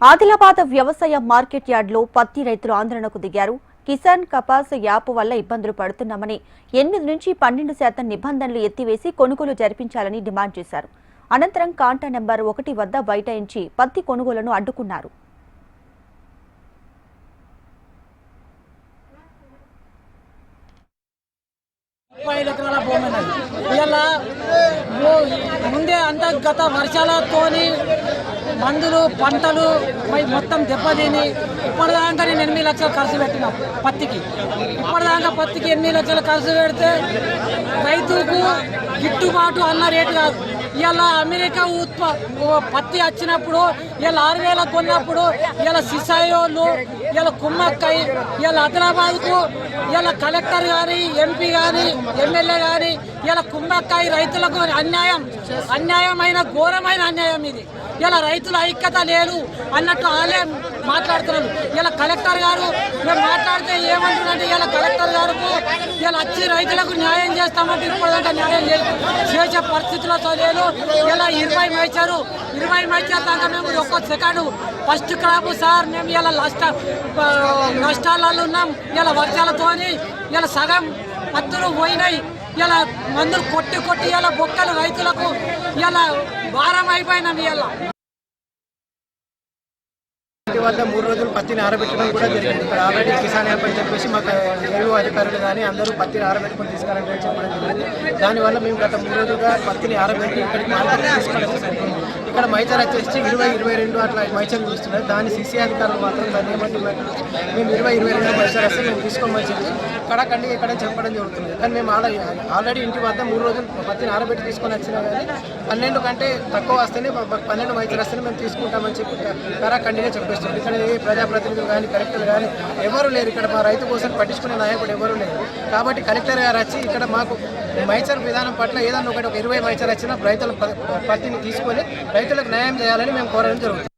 ఆదిలాబాద్ వ్యవసాయ మార్కెట్ యార్డ్లో పత్తి రైతులు ఆందోళనకు దిగారు. కిసాన్ కపాస్ యాప్ వల్ల ఇబ్బందులు పడుతున్నామని 8 నుంచి 12% నిబంధనలు ఎత్తివేసి కొనుగోలు జరిపించాలని డిమాండ్ చేశారు. అనంతరం కాంటా నెంబర్ 1 వద్ద బైఠాయించి పత్తి కొనుగోలును అడ్డుకున్నారు. ముందే అంతర్గత వర్షాలతోని మందులు పంటలు మొత్తం దెబ్బతిని ఇప్పటిదాకా నేను 8 లక్షలు ఖర్చు పెట్టిన పత్తికి. ఇప్పటిదాకా పత్తికి 8 లక్షలు ఖర్చు పెడితే రైతుకు గిట్టుబాటు అన్న రేటు కాదు. ఇలా అమెరికా పత్తి వచ్చినప్పుడు ఇలా 6,000 కొన్నప్పుడు ఇలా సిసాయోళ్ళు ఇలా కుమ్మక్కై ఇలా ఆదిలాబాద్కు ఇలా కలెక్టర్ కానీ ఎంపీ కానీ ఎమ్మెల్యే కానీ ఇలా కుమ్మక్కై రైతులకు అన్యాయమైన ఘోరమైన అన్యాయం ఇది. ఇలా రైతుల ఐక్యత లేదు అన్నట్టు వాళ్ళే మాట్లాడుతున్నారు. ఇలా కలెక్టర్ గారు మేము మాట్లాడితే ఏమంటున్నారంటే ఇలా కలెక్టర్ గారికి ఇలా వచ్చి రైతులకు న్యాయం చేస్తామంటే ఇప్పటిదాకా న్యాయం చేసే పరిస్థితిలో లేదు. ఇలా 20 మైచారు దాకా మేము ఒక్కో సెకండ్ ఫస్ట్ క్రాప్ సార్ మేము ఇలా నష్టాలలో ఉన్నాం. ఇలా వర్షాలతోని ఇలా సగం పత్తులు పోయినాయి. ఇలా మందులు కొట్టి ఇలా బొక్కలు రైతులకు ఇలా భారం అయిపోయినాం. ఇలా వద్ద 3 రోజులు పత్తిని ఆరబెట్టడం కూడా జరిగింది. ఇక్కడ ఆల్రెడీ కిసాన్ యాప్ అని చెప్పేసి మాకు ఏవో అధికారులు కానీ అందరూ పత్తిని ఆరబెట్టుకొని తీసుకురాలని చెప్పడం జరిగింది. దానివల్ల మేము గత 3 రోజులుగా పత్తిని ఆరబెట్టి ఇక్కడికి మార్కెట్ తీసుకొని వచ్చేసరికి ఇక్కడ మైచర్ వచ్చేసి 20-22 అట్లా మైచర్లు చూస్తున్నారు. దాని సిసి అధికారులు మాత్రం దాన్ని ఏమంటున్నారు, మేము 20-22 మైచర్ వస్తే మేము తీసుకోమని చెప్పి కడకండి ఇక్కడ చెప్పడం జరుగుతుంది. కానీ మేము ఆల్రెడీ ఇంటి వద్ద 3 రోజులు పత్తిని ఆరబెట్టి తీసుకొని వచ్చినా కానీ 12 కంటే తక్కువ వస్తేనే 12 మైచర్ వస్తేనే మేము తీసుకుంటామని చెప్పి కరాఖండిగా చెప్పేస్తున్నాం. ఇక్కడ ఏ ప్రజాప్రతినిధులు కానీ కలెక్టర్ కానీ ఎవరు లేరు. ఇక్కడ మా రైతు కోసం పట్టించుకునే నాయకుడు ఎవరు లేరు. కాబట్టి కలెక్టర్ గారు వచ్చి ఇక్కడ మాకు మైచర్ విధానం పట్ల ఏదన్నా ఒక 20 మైచర్ వచ్చినా రైతుల పత్తిని తీసుకొని రైతులకు న్యాయం చేయాలని మేము కోరడం జరుగుతుంది.